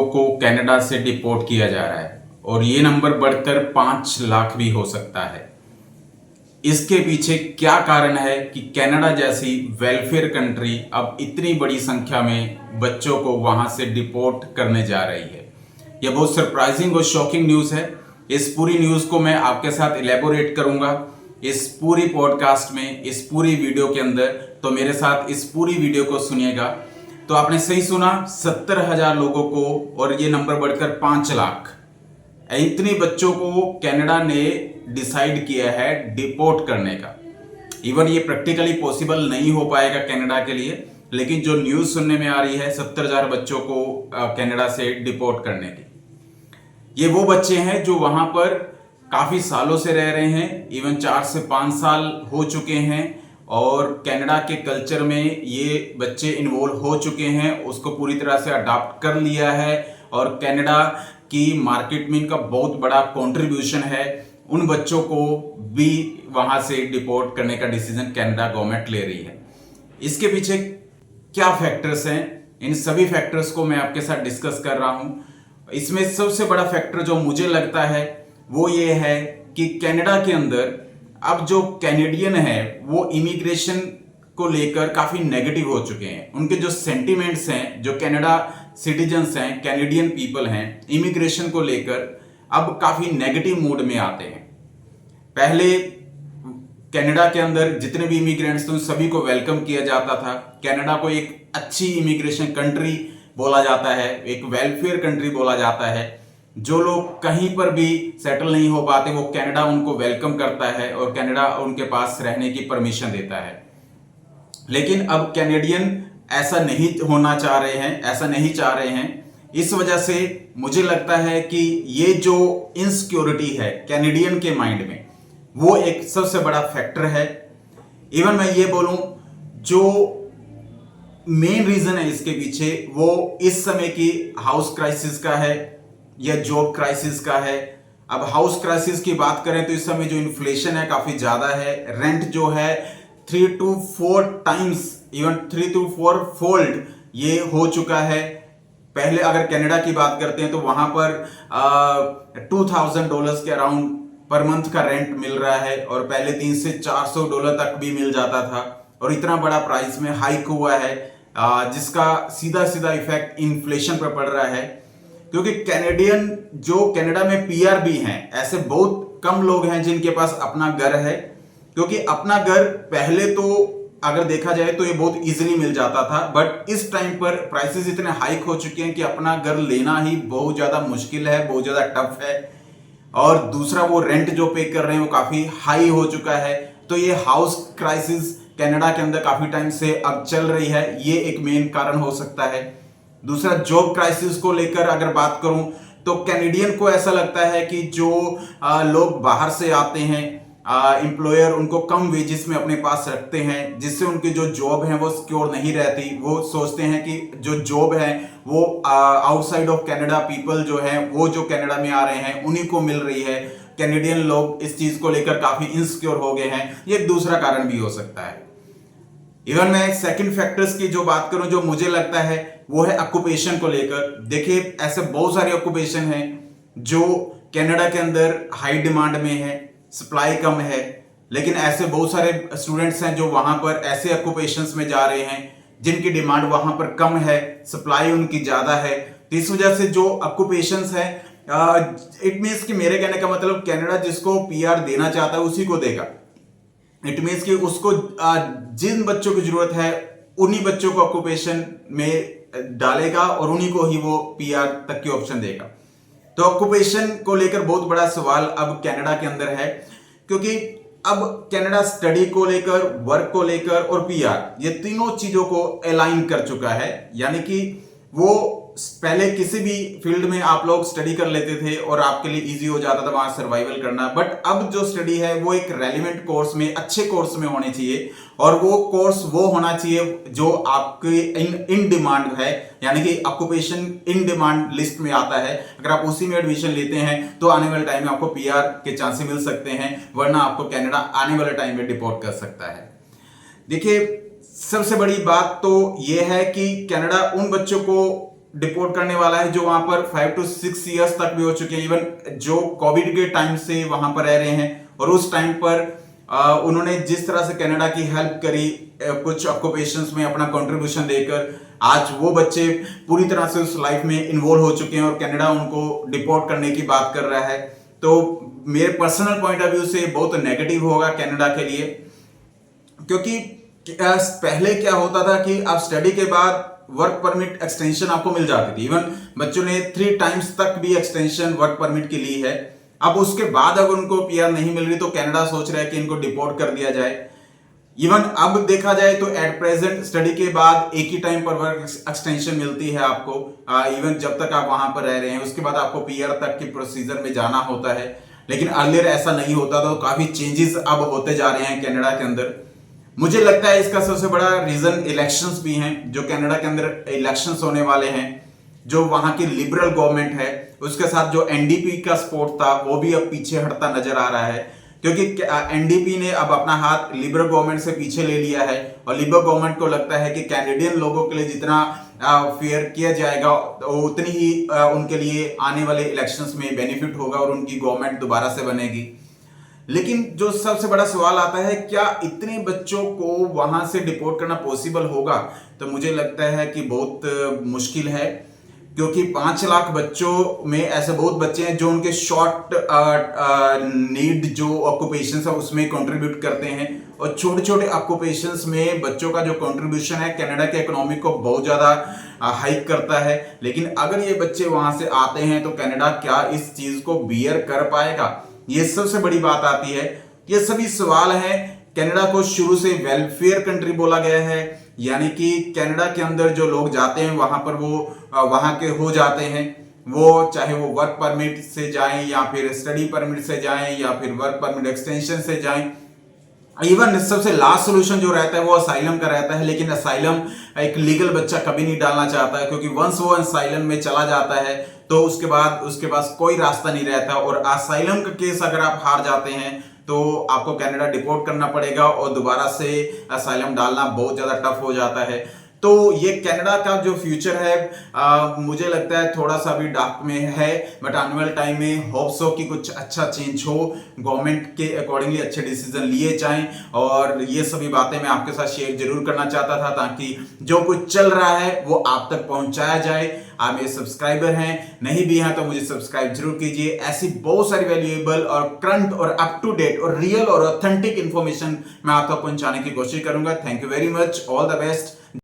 को कनाडा से डिपोर्ट किया जा रहा है और ये नंबर बढ़कर 5 लाख भी हो सकता है। इसके पीछे क्या कारण है कि कनाडा जैसी वेलफेयर कंट्री अब इतनी बड़ी संख्या में बच्चों को वहां से डिपोर्ट करने जा रही है? यह बहुत सरप्राइजिंग और शॉकिंग न्यूज़ है। इस पूरी न्यूज़ को मैं आपके साथ इलेबोरेट करूंगा इस पूरी पॉडकास्ट में, इस पूरी वीडियो के अंदर। तो मेरे साथ इस पूरी वीडियो को सुनिएगा। तो आपने सही सुना, 70,000 लोगों को, और ये नंबर बढ़कर 5 लाख, इतने बच्चों को कनाडा ने डिसाइड किया है डिपोर्ट करने का। इवन ये प्रैक्टिकली पॉसिबल नहीं हो पाएगा कनाडा के लिए, लेकिन जो न्यूज़ सुनने में आ रही है 70,000 बच्चों को कनाडा से डिपोर्ट करने की। ये वो बच्चे हैं जो वहां पर काफ़ी सालों से रह रहे हैं, इवन 4 से 5 साल हो चुके हैं और कनाडा के कल्चर में ये बच्चे इन्वॉल्व हो चुके हैं, उसको पूरी तरह से अडॉप्ट कर लिया है और कनाडा की मार्केट में इनका बहुत बड़ा कंट्रीब्यूशन है। उन बच्चों को भी वहां से डिपोर्ट करने का डिसीजन कनाडा गवर्नमेंट ले रही है। इसके पीछे क्या फैक्टर्स हैं, इन सभी फैक्टर्स को मैं आपके साथ डिस्कस कर रहा हूं। इसमें सबसे बड़ा फैक्टर जो मुझे लगता है वो ये है कि कनाडा के अंदर अब जो कैनेडियन है वो इमिग्रेशन को लेकर काफी नेगेटिव हो चुके हैं। उनके जो सेंटिमेंट्स हैं, जो कनाडा सिटीजन्स हैं, कैनेडियन पीपल हैं, इमिग्रेशन को लेकर अब काफी नेगेटिव मूड में आते हैं। पहले कनाडा के अंदर जितने भी इमिग्रेंट्स थे उन सभी को वेलकम किया जाता था। कनाडा को एक अच्छी इमिग्रेशन कंट्री बोला जाता है, एक वेलफेयर कंट्री बोला जाता है। जो लोग कहीं पर भी सेटल नहीं हो पाते वो कनाडा उनको वेलकम करता है और कनाडा उनके पास रहने की परमिशन देता है। लेकिन अब कैनेडियन ऐसा नहीं होना चाह रहे हैं, ऐसा नहीं चाह रहे हैं। इस वजह से मुझे लगता है कि ये जो इनसिक्योरिटी है कैनेडियन के माइंड में वो एक सबसे बड़ा फैक्टर है। इवन मैं ये बोलूं जो मेन रीजन है इसके पीछे वो इस समय की हाउस क्राइसिस का है या जॉब क्राइसिस का है। अब हाउस क्राइसिस की बात करें तो इस समय जो इन्फ्लेशन है काफी ज्यादा है। रेंट जो है 3 to 4 times, even 3 to 4 fold ये हो चुका है। पहले अगर कनाडा की बात करते हैं तो वहां पर $2,000 के अराउंड पर मंथ का रेंट मिल रहा है और पहले $300 से $400 तक भी मिल जाता था। और इतना बड़ा प्राइस में हाइक हुआ है जिसका सीधा सीधा इफेक्ट इन्फ्लेशन पर पड़ रहा है। क्योंकि कैनेडियन जो कनाडा में पीआर भी हैं, ऐसे बहुत कम लोग हैं जिनके पास अपना घर है। क्योंकि अपना घर पहले तो अगर देखा जाए तो ये बहुत इजीली मिल जाता था, बट इस टाइम पर प्राइसेस इतने हाइक हो चुके हैं कि अपना घर लेना ही बहुत ज्यादा मुश्किल है, बहुत ज्यादा टफ है। और दूसरा वो रेंट जो पे कर रहे हैं वो काफी हाई हो चुका है। तो ये हाउस क्राइसिस कनाडा के अंदर काफी टाइम से अब चल रही है, ये एक मेन कारण हो सकता है। दूसरा जॉब क्राइसिस को लेकर अगर बात करूं तो कैनेडियन को ऐसा लगता है कि जो लोग बाहर से आते हैं, एम्प्लॉयर उनको कम वेजेस में अपने पास रखते हैं, जिससे उनकी जो जॉब है वो सिक्योर नहीं रहती। वो सोचते हैं कि जो जॉब है वो आउटसाइड ऑफ कनाडा पीपल जो है वो जो कनाडा में आ रहे हैं उन्हीं को मिल रही है। कैनेडियन लोग इस चीज को लेकर काफी इनसिक्योर हो गए हैं, ये एक दूसरा कारण भी हो सकता है। इवन मैं सेकंड फैक्टर्स की जो बात करूं जो मुझे लगता है वो है ऑक्यूपेशन को लेकर। देखिए ऐसे बहुत सारे ऑक्यूपेशन हैं जो कनाडा के अंदर हाई डिमांड में है, सप्लाई कम है, लेकिन ऐसे बहुत सारे स्टूडेंट्स हैं जो वहां पर ऐसे ऑक्यूपेशंस में जा रहे हैं जिनकी डिमांड वहां पर कम है, सप्लाई उनकी ज्यादा है। तो इस वजह से जो ऑक्यूपेशंस है इट मीन्स कि मेरे कहने का मतलब कनाडा जिसको पीआर देना चाहता है उसी को देगा। इट मीन्स कि उसको जिन बच्चों की जरूरत है उन्हीं बच्चों को ऑक्यूपेशन में डालेगा और उन्हीं को ही वो पीआर तक की ऑप्शन देगा। तो ऑक्यूपेशन को लेकर बहुत बड़ा सवाल अब कनाडा के अंदर है, क्योंकि अब कनाडा स्टडी को लेकर, वर्क को लेकर और पीआर ये तीनों चीजों को अलाइन कर चुका है। यानी कि वो पहले किसी भी फील्ड में आप लोग स्टडी कर लेते थे और आपके लिए इजी हो जाता था वहां सर्वाइवल करना, बट अब जो स्टडी है वो एक रेलिवेंट कोर्स में, अच्छे कोर्स में होनी चाहिए और वो कोर्स वो होना चाहिए जो आपके इन डिमांड है, यानी कि ऑक्यूपेशन इन डिमांड लिस्ट में आता है। अगर आप उसी में एडमिशन लेते हैं तो आने वाले टाइम में आपको पीआर के चांसेस मिल सकते हैं, वरना आपको कनाडा आने वाले टाइम में डिपोर्ट कर सकता है। देखिए सबसे बड़ी बात तो यह है कि कनाडा उन बच्चों को डिपोर्ट करने वाला है जो वहां पर 5 to 6 इयर्स तक भी हो चुके हैं, इवन जो कोविड के टाइम से वहां पर रह रहे हैं और उस टाइम पर उन्होंने जिस तरह से कनाडा की हेल्प करी, कुछ ऑक्यूपेशंस में अपना कंट्रीब्यूशन देकर, आज वो बच्चे पूरी तरह से उस लाइफ में इन्वॉल्व हो चुके हैं और कनाडा उनको डिपोर्ट करने की बात कर रहा है। तो मेरे पर्सनल पॉइंट ऑफ व्यू से बहुत नेगेटिव होगा कनाडा के लिए, क्योंकि पहले क्या होता था कि आप स्टडी के बाद वर्क परमिट एक्सटेंशन आपको मिल जाती थी, इवन बच्चों ने 3 टाइम्स तक भी एक्सटेंशन वर्क परमिट की ली है। अब उसके बाद अगर उनको पीआर नहीं मिल रही तो कनाडा सोच रहा है कि इनको डिपोर्ट कर दिया जाए। इवन अब देखा जाए तो एट प्रेजेंट स्टडी के बाद एक ही टाइम पर वर्क एक्सटेंशन मिलती है आपको, इवन जब तक आप वहां पर रह रहे हैं, उसके बाद आपको पीआर तक की प्रोसीजर में जाना होता है। लेकिन अर्लियर ऐसा नहीं होता था, तो काफी चेंजेस अब होते जा रहे हैं कनाडा के अंदर। मुझे लगता है इसका सबसे बड़ा रीजन इलेक्शंस भी हैं, जो कनाडा के अंदर इलेक्शंस होने वाले हैं, जो वहां की लिबरल गवर्नमेंट है उसके साथ जो एनडीपी का सपोर्ट था वो भी अब पीछे हटता नजर आ रहा है, क्योंकि एनडीपी ने अब अपना हाथ लिबरल गवर्नमेंट से पीछे ले लिया है और लिबरल गवर्नमेंट को लगता है कि कैनेडियन लोगों के लिए जितना फेयर किया जाएगा उतनी ही उनके लिए आने वाले इलेक्शंस में बेनिफिट होगा और उनकी गवर्नमेंट दोबारा से बनेगी। लेकिन जो सबसे बड़ा सवाल आता है, क्या इतने बच्चों को वहां से डिपोर्ट करना पॉसिबल होगा? तो मुझे लगता है कि बहुत मुश्किल है, क्योंकि 5 लाख बच्चों में ऐसे बहुत बच्चे हैं जो उनके शॉर्ट नीड जो ऑक्यूपेशंस है उसमें कंट्रीब्यूट करते हैं, और छोटे छोटे ऑक्यूपेशंस में बच्चों का जो कंट्रीब्यूशन है कनाडा के इकोनॉमी को बहुत ज्यादा हाइक करता है। लेकिन अगर ये बच्चे वहां से आते हैं तो कनाडा क्या इस चीज को बियर कर पाएगा? ये सबसे बड़ी बात आती है। ये सभी सवाल हैं। कनाडा को शुरू से वेलफेयर कंट्री बोला गया है, यानी कि कनाडा के अंदर जो लोग जाते हैं वहां पर वो वहां के हो जाते हैं, वो चाहे वो वर्क परमिट से जाएं या फिर स्टडी परमिट से जाएं या फिर वर्क परमिट एक्सटेंशन से जाएं। इवन सबसे लास्ट सोल्यूशन जो रहता है वो असाइलम का रहता है, लेकिन असाइलम एक लीगल बच्चा कभी नहीं डालना चाहता है, क्योंकि वंस वो असाइलम में चला जाता है तो उसके पास कोई रास्ता नहीं रहता। और असाइलम का केस अगर आप हार जाते हैं तो आपको कनाडा डिपोर्ट करना पड़ेगा और दोबारा से असाइलम डालना बहुत ज्यादा टफ हो जाता है। तो ये कनाडा का जो फ्यूचर है मुझे लगता है थोड़ा सा भी डार्क में है, बट आने वाले टाइम में होप्स हो कि कुछ अच्छा चेंज हो, गवर्नमेंट के अकॉर्डिंगली अच्छे डिसीजन लिए जाएं। और ये सभी बातें मैं आपके साथ शेयर जरूर करना चाहता था, ताकि जो कुछ चल रहा है वो आप तक पहुंचाया जाए। आप मेरे सब्सक्राइबर हैं, नहीं भी हैं तो मुझे सब्सक्राइब जरूर कीजिए। ऐसी बहुत सारी वैल्यूएबल और करंट और अप टू डेट और रियल और ऑथेंटिक इंफॉर्मेशन मैं आप तक पहुंचाने की कोशिश करूंगा। Thank you very much, all the best.